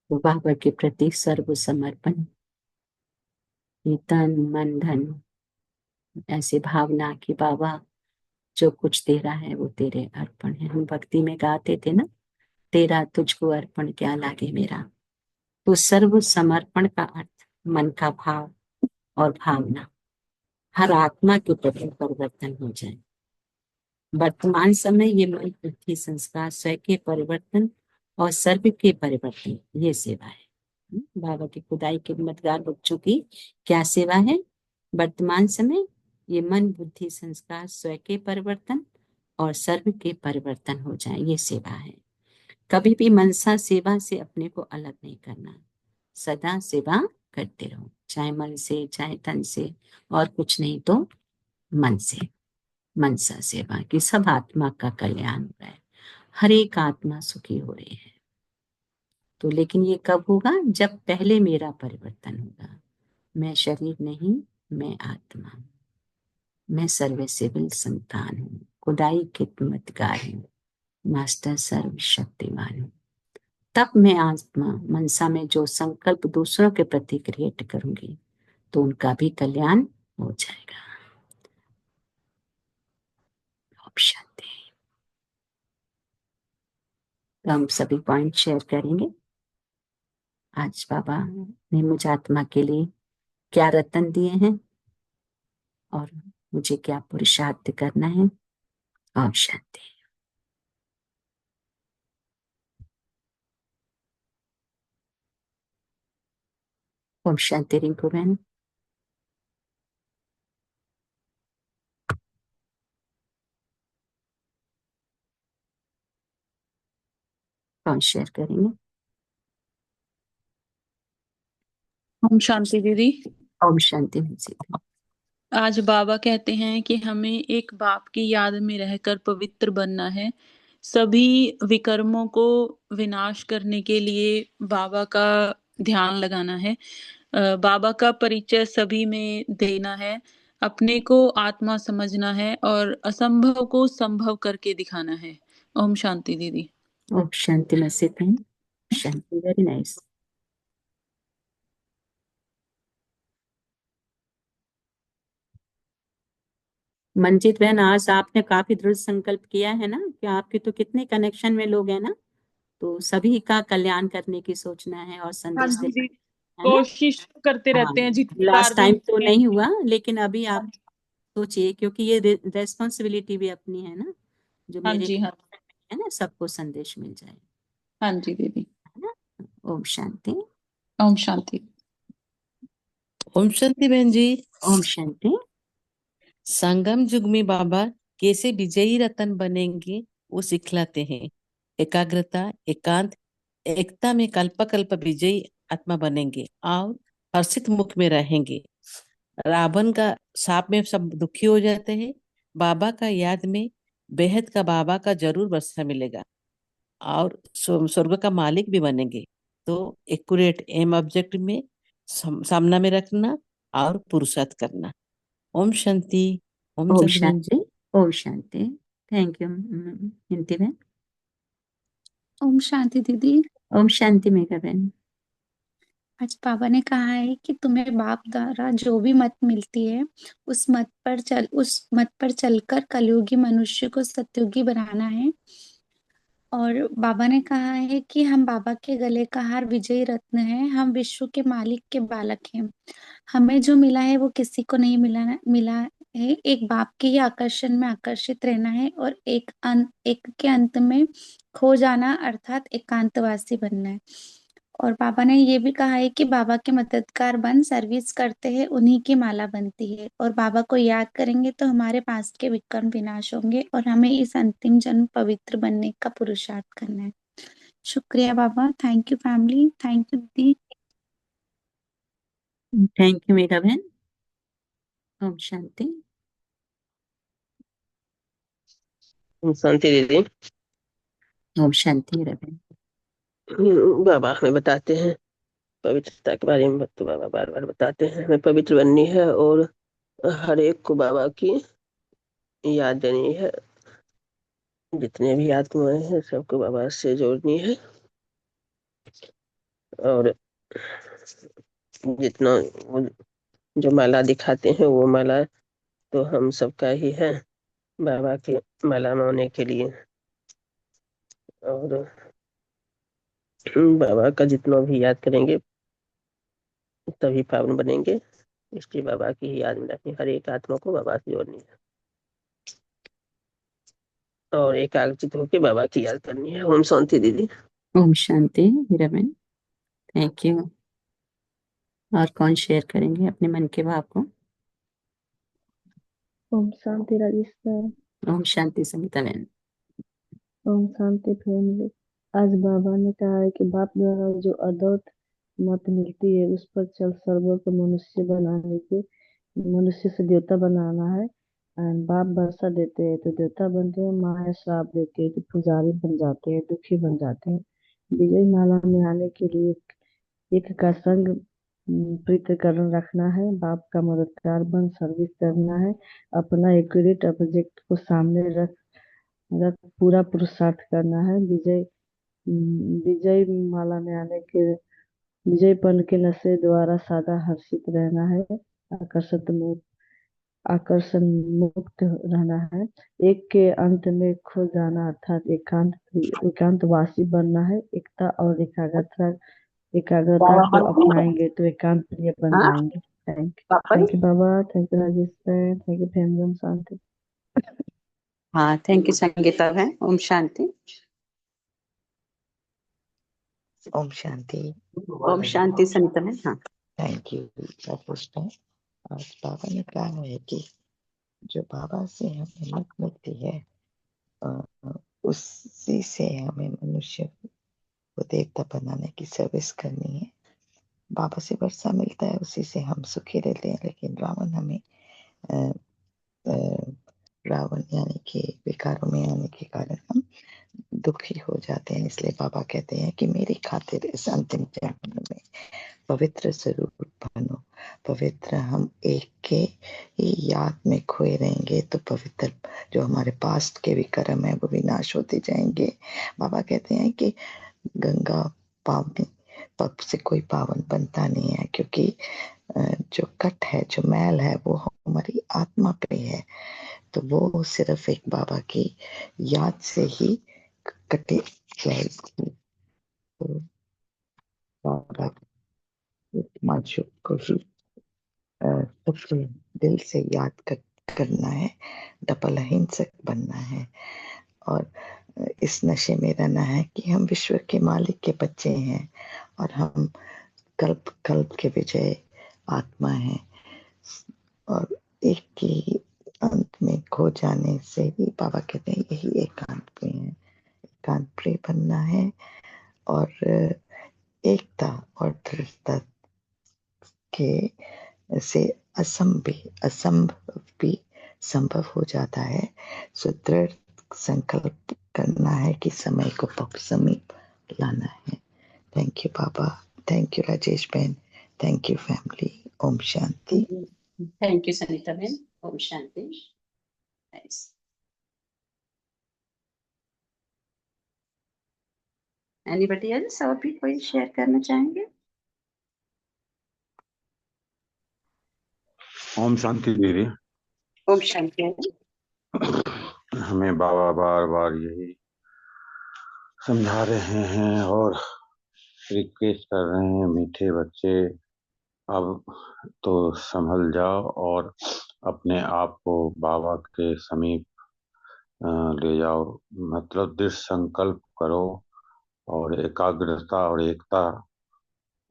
तो बाबा के प्रति सर्व समर्पण, ये तन मन धन, ऐसी भावना कि बाबा जो कुछ दे रहा है वो तेरे अर्पण है। हम भक्ति में गाते थे ना, तेरा तुझको अर्पण क्या लागे मेरा। तो सर्व समर्पण का अर्थ मन का भाव और भावना हर आत्मा के प्रति परिवर्तन हो जाए। वर्तमान समय ये मन बुद्धि संस्कार स्वयं के परिवर्तन और सर्व के परिवर्तन, ये सेवा है। बाबा की खुदाई के मददगार बच्चों की क्या सेवा है वर्तमान समय? ये मन बुद्धि संस्कार स्वयं के परिवर्तन और सर्व के परिवर्तन हो जाए, ये सेवा है। कभी भी मनसा सेवा से अपने को अलग नहीं करना, सदा सेवा करते रहो, चाहे मन से चाहे तन से, और कुछ नहीं तो मन से। मनसा सेवा की सब आत्मा का कल्याण हो रहा है, हर एक आत्मा सुखी हो रही है। तो लेकिन ये कब होगा? जब पहले मेरा परिवर्तन होगा। मैं शरीर नहीं, मैं आत्मा हूँ, मैं सर्वसेबल संतान हूँ, खुदाई खिदमतगार हूँ, मास्टर सर्वशक्तिमान हूँ। तब मैं आत्मा मनसा में जो संकल्प दूसरों के प्रति क्रिएट करूंगी तो उनका भी कल्याण हो जाएगा। शांति। तो हम सभी पॉइंट शेयर करेंगे। आज बाबा ने मुझ आत्मा के लिए क्या रतन दिए हैं और मुझे क्या पुरुषार्थ करना है। ओम शांति। ओम शांति रिंकू बहन। कौन शेयर करेंगे? ओम शांति दीदी। ओम शांति मुझे। आज बाबा कहते हैं कि हमें एक बाप की याद में रहकर पवित्र बनना है। सभी विकर्मों को विनाश करने के लिए बाबा का ध्यान लगाना है। बाबा का परिचय सभी में देना है। अपने को आत्मा समझना है और असंभव को संभव करके दिखाना है। ओम शांति दीदी। ओम शांति मस्जिद बहन। शांति, वेरी नाइस। मंजित बहन, आज आपने काफी दृढ़ संकल्प किया है ना कि आपके तो कितने कनेक्शन में लोग हैं ना, तो सभी का कल्याण करने की सोचना है और हाँ संदेश देना दीदी, है ना। कोशिश करते हाँ, रहते हैं जितनी बार लास्ट भी टाइम तो मिलते नहीं हैं। हुआ, लेकिन अभी आप सोचिए, क्योंकि ये रेस्पॉन्सिबिलिटी भी अपनी है ना, जो हाँ मेरे जी, हाँ है ना, सबको संदेश मिल जाए, हाँ जी दीदी। है ना। ओम शांति। ओम शांति। ओम शांति बहन जी। ओम शांति। संगम युग में बाबा कैसे विजयी रतन बनेंगे वो सिखलाते हैं। एकाग्रता, एकांत, एकता में कल्प कल्प विजयी आत्मा बनेंगे और हर्षित मुख में रहेंगे। रावण का शाप में सब दुखी हो जाते हैं। बाबा का याद में बेहद का बाबा का जरूर वर्षा मिलेगा और स्वर्ग का मालिक भी बनेंगे। तो एक्यूरेट एम ऑब्जेक्ट में सामना में रखना और पुरुषार्थ करना। ओम शांति। ओम ओम शांति बहन जी। शांति। ओम शांति। थैंक यू हिंदी में। ओम शांति दीदी। ओम शांति मेघा बहन। आज बाबा ने कहा है कि तुम्हें बाप द्वारा जो भी मत मिलती है उस मत पर चलकर कलयुगी मनुष्य को सतयुगी बनाना है। और बाबा ने कहा है कि हम बाबा के गले का हार विजयी रत्न है। हम विश्व के मालिक के बालक हैं। हमें जो मिला है वो किसी को नहीं मिला है। एक बाप के ही आकर्षण में आकर्षित रहना है और एक के अंत में खो जाना अर्थात एकांतवासी बनना है। और बाबा ने ये भी कहा है कि बाबा के मददगार बन सर्विस करते हैं, उन्हीं की माला बनती है। और बाबा को याद करेंगे तो हमारे पास के विकर्म विनाश होंगे और हमें इस अंतिम जन्म पवित्र बनने का पुरुषार्थ करना है। शुक्रिया बाबा। Thank you family. Thank you दी। थैंक यू मेघा बहन। ओम शांति। ओम शांति दीदी। ओम शांति मेरा बहन। बाबा हमें बताते हैं पवित्रता के बारे में, तो बाबा बार बार बताते हैं हमें पवित्र बननी है और हर एक को बाबा की याद देनी है। जितने भी आत्माएं हैं सबको बाबा से जोड़नी है और जितना वो जो माला दिखाते हैं वो माला तो हम सबका ही है बाबा की माला में होने के लिए। और बाबा का जितना भी याद करेंगे तभी पावन बनेंगे। इसलिए बाबा की ही याद में रखनी, हर एक आत्मा को बाबा से जोड़नी है और एकाग्रचित होकर बाबा की याद करनी है। ओम शांति दीदी। ओम शांति मेरा बहन। Thank you. और कौन शेयर करेंगे अपने मन के भाव को? ओम शांति राजेश सर। ओम शांति संगीता बहन। ओम शांति फैमिली। आज बाबा ने कहा है कि बाप द्वारा जो अद्भुत मत मिलती है उस पर चल सर्वों को मनुष्य बनाने के, मनुष्य से देवता बनाना है। बाप वर्षा देते हैं तो देवता बनते हैं, माया श्राप देते हैं तो पुजारी बन जाते हैं, दुखी बन जाते हैं। विजय माला में आने के लिए एक का संग पृथक्करण रखना है, बाप का मददगार बन सर्विस करना है, अपना एक्यूरेट ऑब्जेक्ट को सामने रख पूरा पुरुषार्थ करना है। विजय माला में आने के विजयपन के नशे द्वारा सदा हर्षित रहना है। आकर्षित मुख आकर्षण मुक्त रहना है। एक के अंत में खो जाना अर्थात एकांतवासी बनना है। एकता और एकाग्रता को अपनाएंगे तो एकांत प्रिय बन हाँ जाएंगे। पापा। थैंक यू बाबा, thank you Rajesh sir, thank you फेमजम शांति। हाँ थैंक यू संगीता बहन। ओम शांति। ओम शांति। ओम शांति सनिता बहन। हाँ थैंक यू पुष्पा। आज बाबा ने कहा है कि जो बाबा से हमें मत मिलती है उसी से हमें मनुष्य को देवता बनाने की सर्विस करनी है। बाबा से वर्षा मिलता है, उसी से हम सुखी रहते हैं, लेकिन रावण हमें रावण यानी कि विकारों में आने के कारण हम दुखी हो जाते हैं। इसलिए बाबा कहते हैं कि मेरी खातिर इस अंतिम जन्म में पवित्र स्वरूप बनो। पवित्र हम एक के ही याद में खोए रहेंगे तो पवित्र जो हमारे पास्ट के भी कर्म है वो विनाश होते जाएंगे। बाबा कहते हैं कि गंगा पावनी पप से कोई पावन बनता नहीं है, क्योंकि जो कट है, जो मैल है, वो हमारी आत्मा पे है। तो वो सिर्फ एक बाबा की याद से ही कटी जाएगी। तो बाबा मानसिक को ही सबसे दिल से याद करना है, डबल अहिंसक बनना है और इस नशे में रहना है कि हम विश्व के मालिक के बच्चे हैं और हम कल्प कल्प के विजय आत्मा हैं और एक के अंत में खो जाने से ही बाबा कहते हैं यही एकांत प्रिय है। एकांत प्रिय बनना है और एकता और दृढ़ता के से असंभव भी संभव हो जाता है। सुदृढ़ संकल्प करना है कि समय को समीप लाना है। थैंक यू बाबा, थैंक यू राजेश बहन, थैंक यू फैमिली। ओम शांति। थैंक यू सनिता बहन। ओम शांति। एनीबडी एल्स और भी कोई शेयर करना चाहेंगे? ओम शांति दीदी। ओम शांति। हमें बाबा बार बार यही समझा रहे हैं और रिक्वेस्ट कर रहे हैं, मीठे बच्चे अब तो संभल जाओ और अपने आप को बाबा के समीप ले जाओ। मतलब दृढ़ संकल्प करो और एकाग्रता और एकता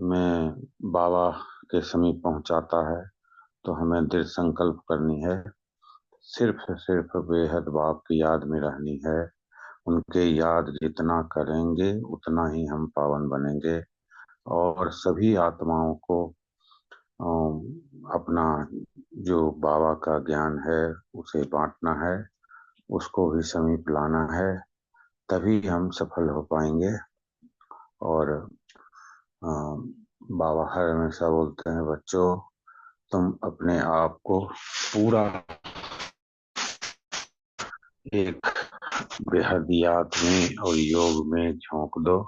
में बाबा के समीप पहुंचाता है। तो हमें दृढ़ संकल्प करनी है, सिर्फ सिर्फ बेहद बाप की याद में रहनी है। उनके याद जितना करेंगे उतना ही हम पावन बनेंगे और सभी आत्माओं को अपना जो बाबा का ज्ञान है उसे बांटना है, उसको भी समीप लाना है, तभी हम सफल हो पाएंगे। और बाबा हर हमेशा बोलते हैं, बच्चों तुम अपने आप को पूरा एक बेहद याद में और योग में झोंक दो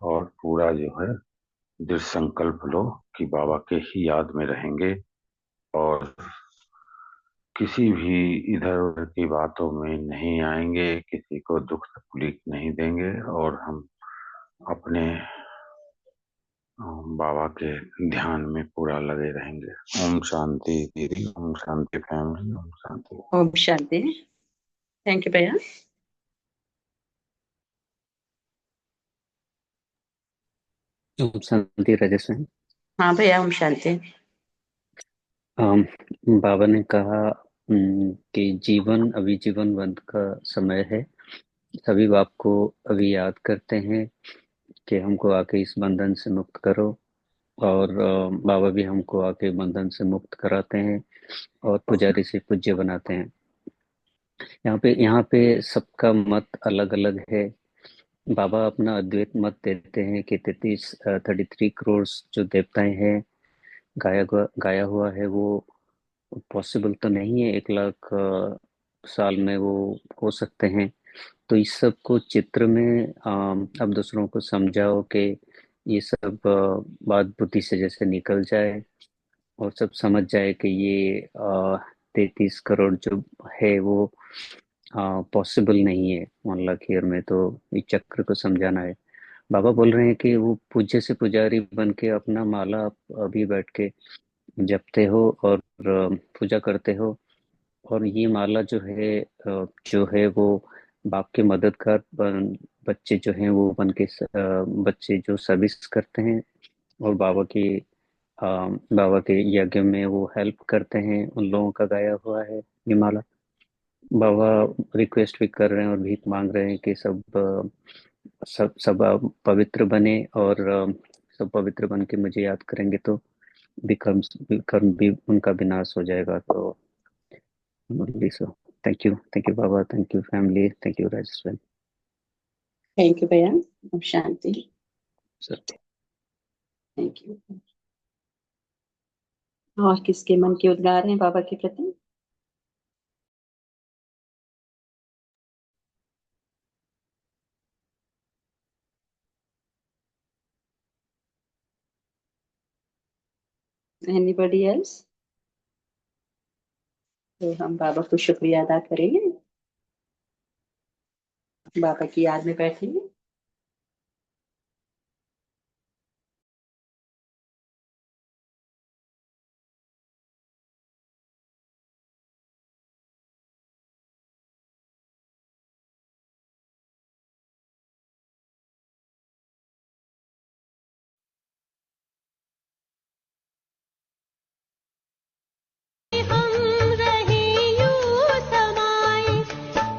और पूरा जो है दृढ़ संकल्प लो कि बाबा के ही याद में रहेंगे और किसी भी इधर उधर की बातों में नहीं आएंगे, किसी को दुख तकलीफ नहीं देंगे और हम अपने बाबा के ध्यान में पूरा लगे रहेंगे। ओम शांति दीदी, ओम शांति फैमिली, ओम शांति। ओम शांति। थैंक यू भैया। ओम शांति राजेश बहन। हाँ भैया ओम शांति। बाबा ने कहा कि जीवन अभी जीवन बंद का समय है। सभी बाप को अभी याद करते हैं कि हमको आके इस बंधन से मुक्त करो और बाबा भी हमको आके बंधन से मुक्त कराते हैं और पुजारी से पूज्य बनाते हैं। यहाँ पे सबका मत अलग अलग है। बाबा अपना अद्वैत मत देते हैं कि 33 करोड़ जो देवताएं हैं, गाया हुआ है, वो पॉसिबल तो नहीं है। 1 लाख साल में वो हो सकते हैं। तो इस सब को चित्र में अब दूसरों को समझाओ कि ये सब बात बुद्धि से जैसे निकल जाए और सब समझ जाए कि ये 33 करोड़ जो है वो पॉसिबल नहीं है 1 लाख ईयर में। तो इस चक्र को समझाना है। बाबा बोल रहे हैं कि वो पूज्य से पुजारी बन के अपना माला आप अभी बैठ के जपते हो और पूजा करते हो, और ये माला जो है वो बाप के मददगार बच्चे जो हैं वो बन के बच्चे जो सर्विस करते हैं और बाबा के यज्ञ में वो हेल्प करते हैं, उन लोगों का गाया हुआ है ये माला। बाबा रिक्वेस्ट भी कर रहे हैं और भीख मांग रहे हैं कि सब पवित्र बने, और सब पवित्र बन के मुझे याद करेंगे तो विकर्म भी उनका विनाश हो जाएगा। तो ओनली सो थैंक यू बाबा, thank you family, thank you Rajeshwar thank you भैया। अब शांति। सर। Thank you. और किसके मन के उद्गार हैं बाबा के प्रति? Anybody else? तो हम बाबा को शुक्रिया अदा करेंगे, बाबा की याद में बैठेंगे।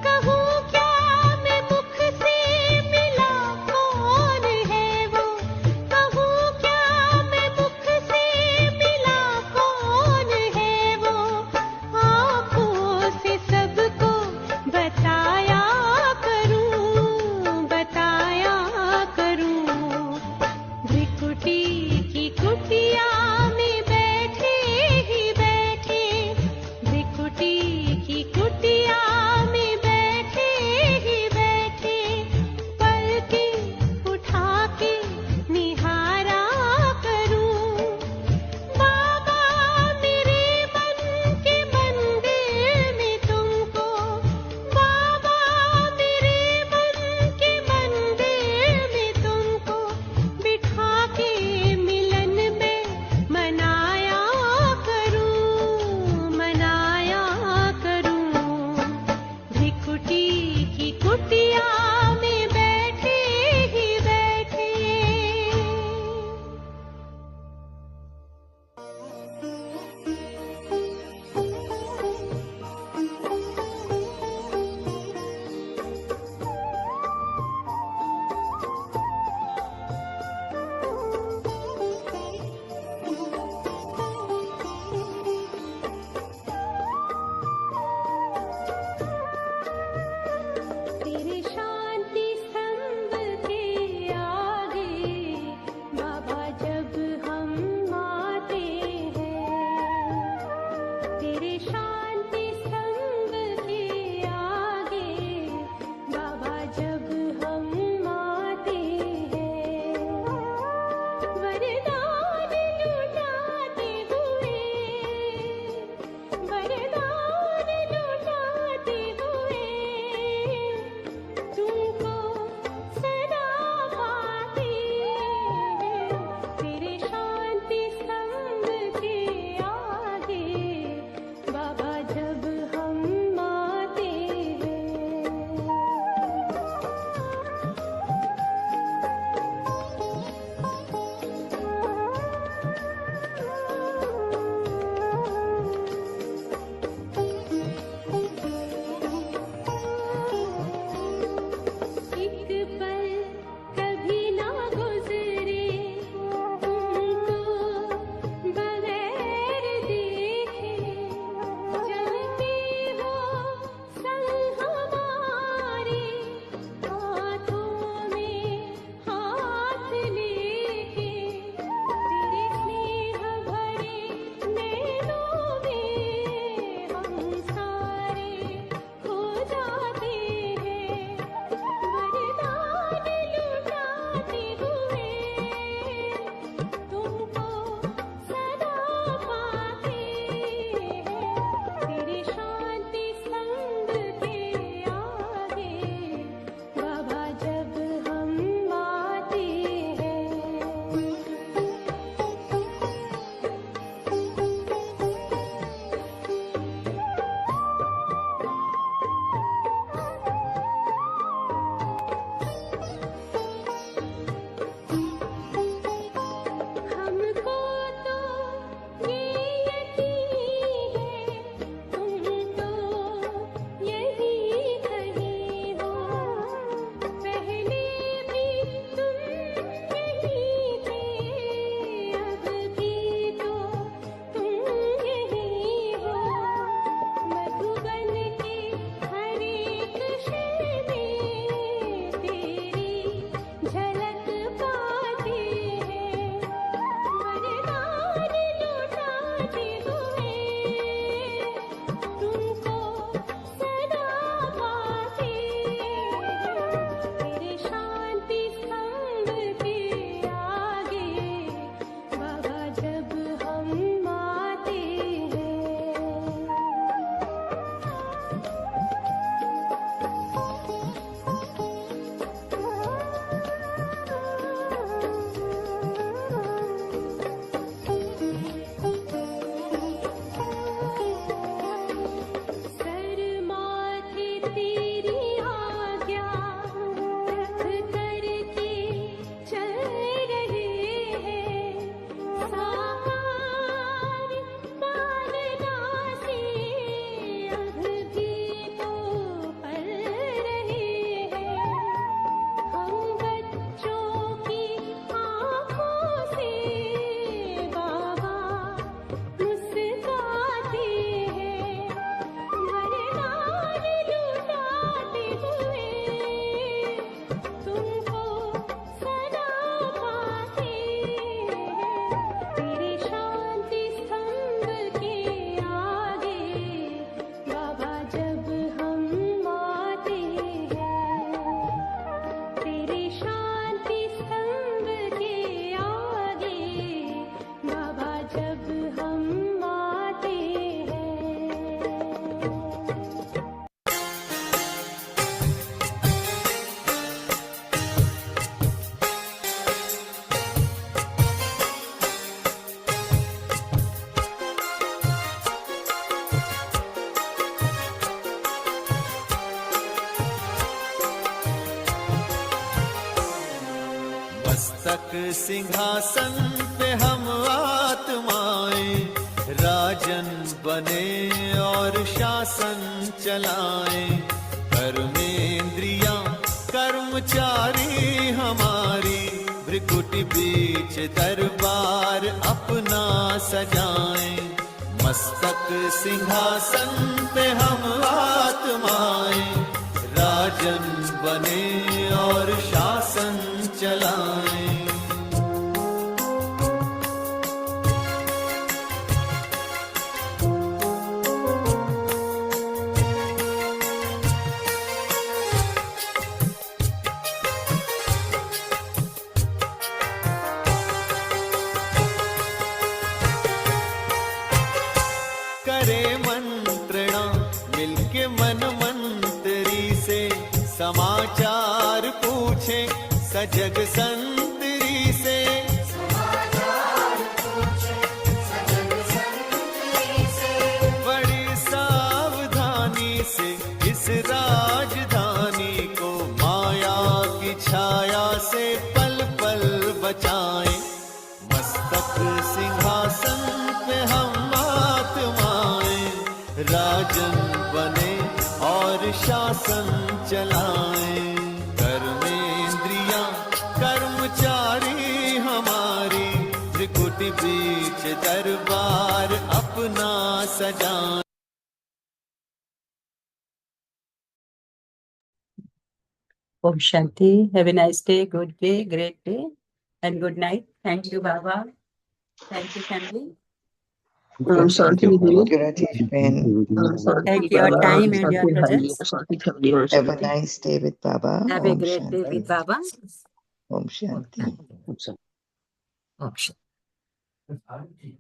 कहूँ क्या मैं मुख से मिल तेरे शांति स्तंभ के आगे बाबा जब हम आते हैं। मस्तक सिंहासन पे हम आत्माएं राजन बने और शासन चलाएं। कर्मेंद्रियां कर्मचारी हमारी भ्रिकुटी बीच दरबार अपना सजाएं। मस्तक सिंहासन पे हम आत्माएं राजन बने और शासन चलाएं। करे मंत्रणा मिलके मन मंत्री से समाचार पूछे सजग संतरी से। बड़ी सावधानी से इस राजधानी को माया की छाया से पल पल बचाएं। मस्तक सिंहासन पे हम आत्माएं राजन बने और शासन चलाएं। कर्मेंद्रियां कर्मचारी हमारी त्रिकुटी बीच दरबार अपना सजाएं। Om Shanti. Have a nice day, good day, great day, and good night. Thank you, Baba. Thank you, family. शांति दीदी। Thank you, Rajesh Ben. Thank you, your Baba time and Shanti your भाई presence. Shanti family Om Have a Shanti. nice day with Baba. Have a Om great day Shanti. with Baba. Om Shanti. Om Shanti.